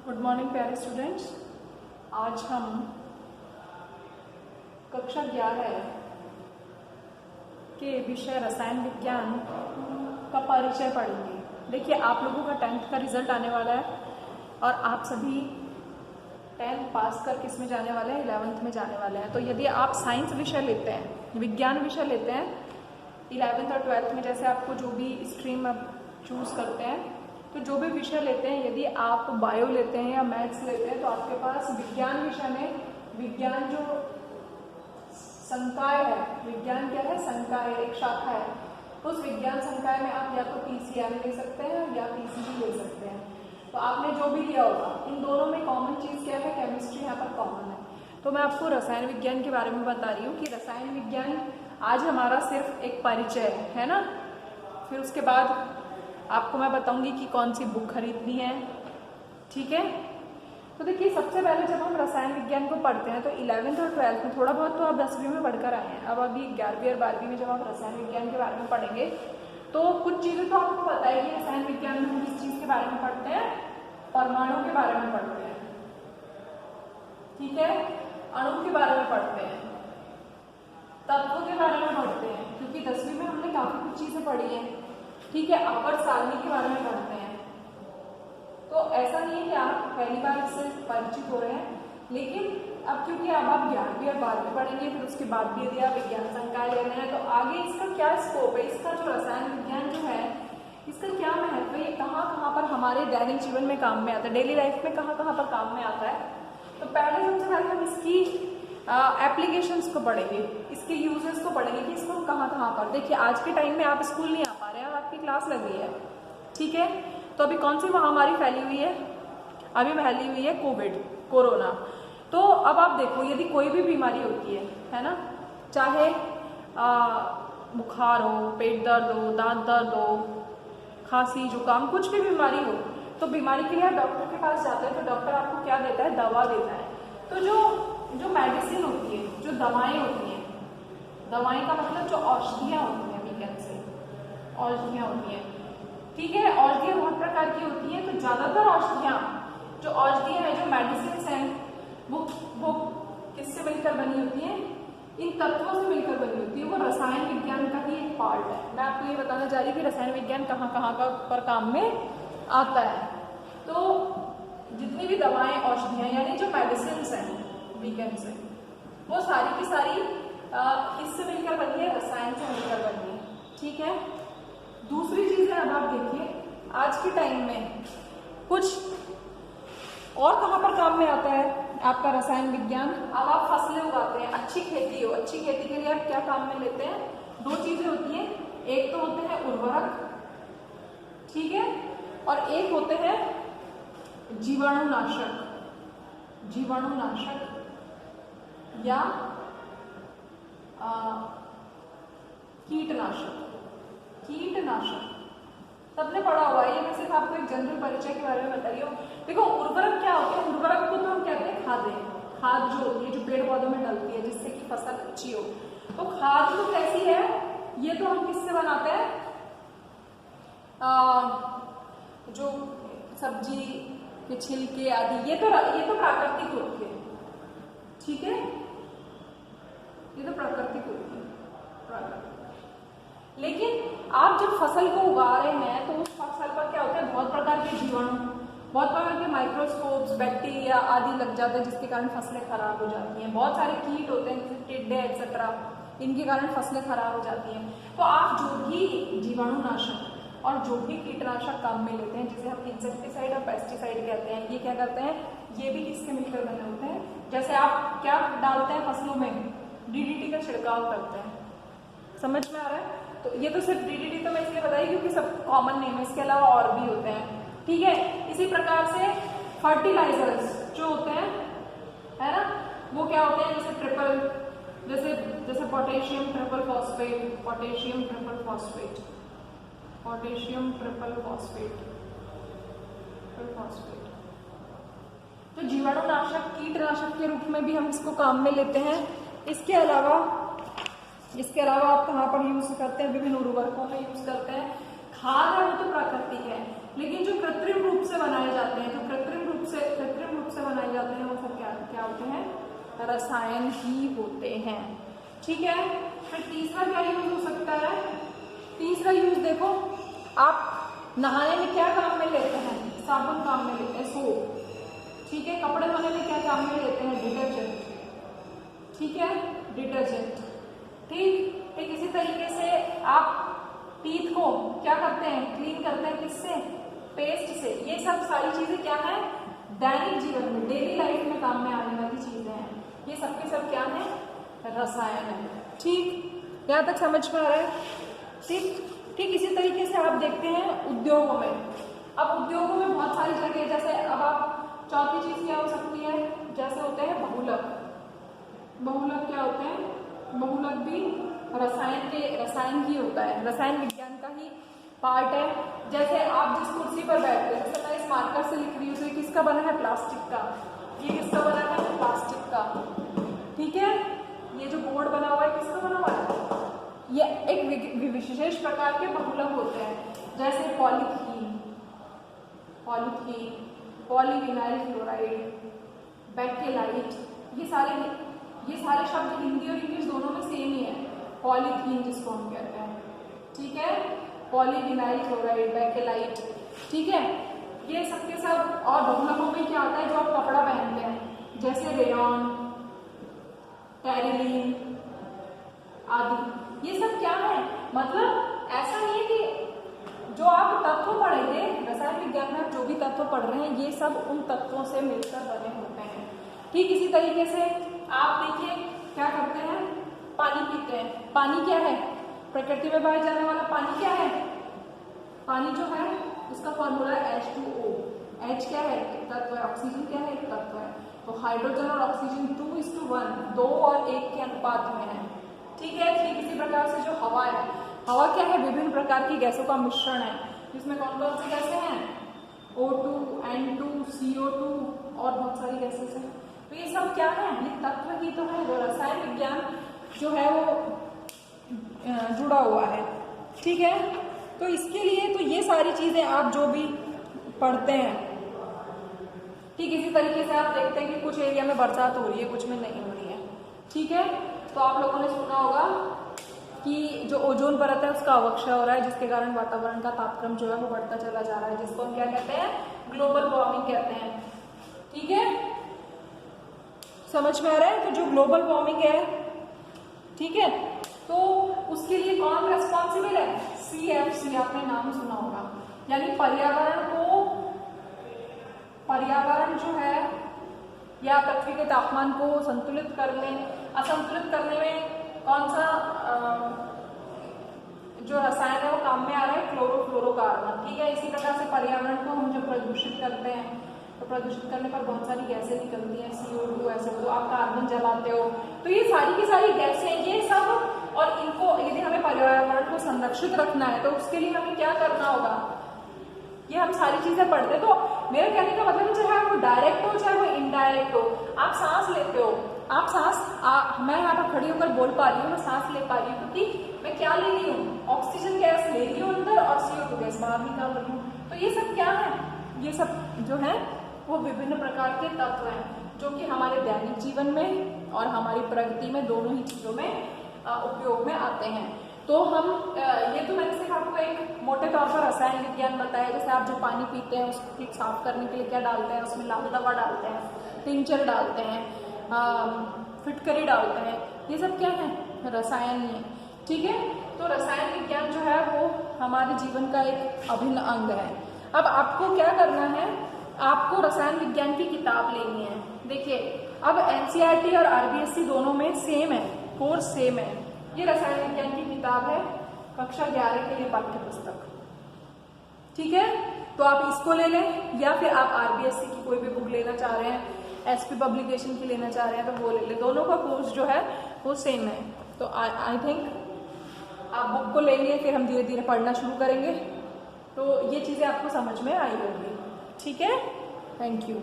Good morning प्यारे students. आज हम कक्षा 11 के विषय रसायन विज्ञान का परिचय पढ़ेंगे। देखिए, आप लोगों का 10th का रिजल्ट आने वाला है और आप सभी 10th पास कर किस में जाने वाले हैं, 11th में जाने वाले हैं। तो यदि आप साइंस विषय लेते हैं, विज्ञान विषय लेते हैं 11th और 12th में, जैसे आपको जो भी स्ट्रीम आप चूज करते हैं, तो जो भी विषय लेते हैं, यदि आप बायो लेते हैं या मैथ्स लेते हैं, तो आपके पास विज्ञान विषय में विज्ञान जो संकाय है, विज्ञान क्या है, संकाय एक शाखा है, उस विज्ञान संकाय में आप या तो पीसीएम ले सकते हैं या पीसीबी ले सकते हैं। तो आपने जो भी लिया होगा, इन दोनों में कॉमन चीज क्या है, केमिस्ट्री यहाँ पर कॉमन है। तो मैं आपको रसायन विज्ञान के बारे में बता रही हूँ कि रसायन विज्ञान आज हमारा सिर्फ एक परिचय है ना। फिर उसके बाद आपको मैं बताऊंगी कि कौन सी बुक खरीदनी है, ठीक है। तो देखिए, सबसे पहले जब हम रसायन विज्ञान को पढ़ते हैं तो 11th और 12th में, थोड़ा बहुत तो आप 10वीं में पढ़कर आए हैं, अब अभी 11वीं और 12वीं में जब आप रसायन विज्ञान के बारे में पढ़ेंगे तो कुछ चीजें तो आपको पता है कि रसायन विज्ञान में हम किस चीज के बारे में पढ़ते हैं, परमाणु के बारे में पढ़ते हैं, ठीक है, अणु के बारे में पढ़ते हैं, तत्वों के बारे में पढ़ते हैं, क्योंकि 10वीं में हमने काफी कुछ चीजें पढ़ी है, ठीक है। आवर्त सारणी के बारे में पढ़ते हैं। तो ऐसा नहीं है कि आप पहली बार इससे परिचित हो रहे हैं, लेकिन अब क्योंकि अब आप 11वीं और 12वीं पढ़ेंगे, फिर उसके बाद भी यदि आप विज्ञान संकाय ले रहे हैं, तो आगे इसका क्या स्कोप है, इसका जो रसायन विज्ञान जो है, इसका क्या महत्व है, ये कहाँ कहाँ पर हमारे दैनिक जीवन में काम में आता है, डेली लाइफ में कहाँ कहाँ पर काम में आता है। तो पहले सबसे पहले हम इसकी एप्लीकेशंस को पढ़ेंगे, इसके यूजेस को पढ़ेंगे कि इसको हम कहाँ कहाँ पर। देखिए, आज के टाइम में आप स्कूल नहीं आ पा रहे हैं, आपकी क्लास लगी है, ठीक है। तो अभी कौन सी महामारी फैली हुई है, अभी फैली हुई है कोरोना। तो अब आप देखो, यदि कोई भी बीमारी होती है ना, चाहे बुखार हो, पेट दर्द हो, दांत दर्द हो, खांसी, जुकाम, कुछ भी बीमारी हो, तो बीमारी के लिए आप डॉक्टर के पास जाते हैं, तो डॉक्टर आपको क्या देता है, दवा देता है। तो जो मेडिसिन होती है, जो दवाएं होती हैं, दवाएं का मतलब जो औषधियां होती हैं, वीकेंड से औषधियां होती हैं, ठीक है। औषधियां बहुत प्रकार की होती हैं, तो ज्यादातर औषधियां हैं, जो मेडिसिन हैं, वो किससे मिलकर बनी होती हैं, इन तत्वों से मिलकर बनी होती है। वो रसायन विज्ञान का ही एक पार्ट है। मैं आपको ये बताना चाह रही हूँ कि रसायन विज्ञान कहाँ कहाँ का पर काम में आता है। तो जितनी भी दवाएं, औषधियां, यानी जो मेडिसिन हैं वीकेंड से, वो सारी की सारी किससे मिलकर बनी है, रसायन से मिलकर बनी है, ठीक है। दूसरी चीज है, अब आप देखिए, आज के टाइम में कुछ और कहाँ पर काम में आता है आपका रसायन विज्ञान। अब आप फसलें उगाते हैं, अच्छी खेती हो, अच्छी खेती के लिए आप क्या काम में लेते हैं, दो चीजें होती हैं, एक तो होते हैं उर्वरक, ठीक है, और एक होते हैं जीवाणुनाशक या कीटनाशक। सबने पढ़ा हुआ है, ये मैं सिर्फ आपको एक जनरल परिचय के बारे में बता रही हूँ। देखो, उर्वरक क्या होते हैं, उर्वरक को तो हम कहते हैं खाद जो होती है, जो पेड़ पौधों में डलती है जिससे कि फसल अच्छी हो। तो खाद तो कैसी है, ये तो हम किससे बनाते हैं, जो सब्जी के छिलके आदि, ये तो प्राकृतिक होती है, ठीक है, ये तो प्राकृतिक होती है, प्राकृतिक। लेकिन आप जब फसल को उगा रहे हैं, तो उस फसल पर क्या होता है, बहुत प्रकार के जीवाणु, बहुत प्रकार के माइक्रोस्कोप्स, बैक्टीरिया आदि लग जाते हैं, जिसके कारण फसलें खराब हो जाती हैं। बहुत सारे कीट होते हैं, जैसे टिड्डे एक्सेट्रा, इनके कारण फसलें खराब हो जाती हैं। तो आप जो भी जीवाणुनाशक और जो भी कीटनाशक काम में लेते हैं, जिसे हम इंसेक्टिसाइड और पेस्टिसाइड कहते हैं, ये क्या करते हैं, ये भी किससे मिलकर बने होते हैं। जैसे आप क्या डालते हैं फसलों में, डीडीटी का छिड़काव करते हैं, समझ में आ रहा है। तो ये तो सिर्फ डीडीटी तो मैं इसलिए बताई क्योंकि सब कॉमन नेम है, इसके अलावा और भी होते हैं, ठीक है। इसी प्रकार से फर्टिलाइजर्स जो होते हैं, है ना, वो क्या होते हैं, जैसे पोटेशियम ट्रिपल फॉस्फेट, तो जीवाणुनाशक, कीटनाशक के रूप में भी हम इसको काम में लेते हैं। इसके अलावा आप कहाँ पर यूज करते हैं, विभिन्न उर्वरकों में यूज करते हैं। खाद है वो तो प्राकृतिक है, लेकिन जो कृत्रिम रूप से बनाए जाते हैं, जो कृत्रिम रूप से क्या होते हैं, रसायन ही होते हैं। ठीक है, फिर तीसरा क्या यूज हो सकता है, तीसरा यूज देखो, आप नहाने में क्या काम में लेते हैं, साबुन काम में लेते हैं, सोप। ठीक है, कपड़े धोने में क्या काम में लेते हैं, डिटर्जेंट। ठीक है, डिटर्जेंट। ठीक, इसी तरीके से आप टीथ को क्या करते हैं, क्लीन करते हैं, किससे, पेस्ट से। ये सब सारी चीजें क्या है, दैनिक जीवन में, डेली लाइफ में काम में आने वाली चीजें हैं। ये सब के सब क्या है, रसायन है। ठीक, यहाँ तक समझ में आ रहा है। ठीक, इसी तरीके से आप देखते हैं उद्योगों में। अब उद्योगों में बहुत सारी जगह, जैसे अब आप चौथी चीज क्या हो सकती है, जैसे होते हैं बहुलक। बहुलक क्या होते हैं, बहुलक भी रसायन ही होता है, रसायन विज्ञान का ही पार्ट है। जैसे आप जिस कुर्सी पर बैठते हैं, जैसे मैं इस मार्कर से लिख रही हूँ, तो किसका बना है, प्लास्टिक का। ये किसका बना है, प्लास्टिक का। ठीक है, ये जो बोर्ड बना हुआ है किसका बना हुआ है, ये एक विशेष प्रकार के बहुलक होते हैं, जैसे पॉलीथीन, पॉलीविनाइल क्लोराइड, बेकेलाइट। ये सारे शब्द हिंदी और इंग्लिश दोनों में सेम ही है, पॉलीथीन जिसको हम कहते हैं। ठीक है, पॉलीविनाइल क्लोराइड, बेकेलाइट। ठीक है, ये सबके सब। और बहुलकों में क्या आता है, जो आप कपड़ा पहनते हैं, जैसे रेयॉन, टेरिलीन आदि। ये सब क्या है, मतलब ऐसा नहीं है कि जो आप तत्व पढ़ेंगे रसायन विज्ञान में, आप जो भी तत्व पढ़ रहे हैं, ये सब उन तत्वों से मिलकर बने होते हैं। ठीक, इसी तरीके से आप देखिए क्या करते हैं, पानी पीते हैं। पानी क्या है, प्रकृति में पाया जाने वाला पानी क्या है, पानी जो है उसका फॉर्मूला है H2O। H क्या है, एक तत्व है, ऑक्सीजन क्या है, एक तत्व है। तो हाइड्रोजन और ऑक्सीजन 2:1, 2 और 1 के अनुपात में है। ठीक है, ठीक इसी प्रकार से जो हवा है, हवा क्या है, विभिन्न प्रकार की गैसों का मिश्रण है, जिसमें कौन कौन सी गैसें हैं, O2, N2, CO2 और बहुत सारी गैसें हैं। तो ये सब क्या है, ये तत्व ही तो है, वो रसायन विज्ञान जो है वो जुड़ा हुआ है। ठीक है, तो इसके लिए तो ये सारी चीजें आप जो भी पढ़ते हैं। ठीक, इसी तरीके से आप देखते हैं कि कुछ एरिया में बरसात हो रही है, कुछ में नहीं हो रही है। ठीक है, तो आप लोगों ने सुना होगा कि जो ओजोन परत है उसका अवक्षय हो रहा है, जिसके कारण वातावरण का तापक्रम जो है वो बढ़ता चला जा रहा है, जिसको हम क्या कहते हैं, ग्लोबल वार्मिंग कहते हैं। ठीक है, समझ में आ रहा है, तो जो ग्लोबल वार्मिंग है, ठीक है, तो उसके लिए कौन रेस्पॉन्सिबल है, CFC, आपने नाम सुना होगा, यानी पर्यावरण जो है या पृथ्वी के तापमान को असंतुलित करने में कौन सा जो रसायन है वो काम में आ रहा है, क्लोरोफ्लोरोकार्बन। ठीक है, इसी प्रकार से पर्यावरण को हम जब प्रदूषित करते हैं, तो प्रदूषित करने पर बहुत सारी गैसें निकलती हैं, CO2, SO2, आप कार्बन जलाते हो, तो ये सारी की सारी गैसें, ये सब। और इनको यदि हमें पर्यावरण को संरक्षित रखना है, तो उसके लिए हमें क्या करना होगा, ये हम सारी चीजें पढ़ते हैं। तो मेरे कहने का मतलब चाहे वो डायरेक्ट हो चाहे वो इनडायरेक्ट हो, आप सांस लेते हो, आप सांस मैं यहाँ पर खड़ी होकर बोल पा रही हूँ, मैं सांस ले पा रही हूँ, क्योंकि मैं क्या ले रही हूँ, ऑक्सीजन गैस ले रही हूँ अंदर और CO2 गैस बाहर निकाल रही हूँ। तो ये सब क्या है, ये सब जो है वो विभिन्न प्रकार के तत्व हैं, जो कि हमारे दैनिक जीवन में और हमारी प्रगति में, दोनों ही चीजों में उपयोग में आते हैं। तो हम ये तो मैंने सिर्फ आपको एक मोटे तौर पर रसायन विज्ञान बताया। जैसे आप जो पानी पीते हैं उसको साफ करने के लिए क्या डालते हैं, उसमें लाल दवा डालते हैं, टिंचर डालते हैं, फिटकरी डालते हैं, ये सब क्या है, रसायन ही है। ठीक है, तो रसायन विज्ञान जो है वो हमारे जीवन का एक अभिन्न अंग है। अब आपको क्या करना है, आपको रसायन विज्ञान की किताब लेनी है। देखिए, अब NCERT और RBSC दोनों में सेम है, कोर्स सेम है। ये रसायन विज्ञान की किताब है, कक्षा 11 के लिए पाठ्य पुस्तक। ठीक है, तो आप इसको ले लें, या फिर आप RBSC की कोई भी बुक लेना चाह रहे हैं, SP पब्लिकेशन की लेना चाह रहे हैं, तो वो ले लें। दोनों का कोर्स जो है वो सेम है। तो आई थिंक आप बुक को लेंगे, फिर हम धीरे धीरे पढ़ना शुरू करेंगे, तो ये चीजें आपको समझ में आई होंगी। ठीक है, थैंक यू।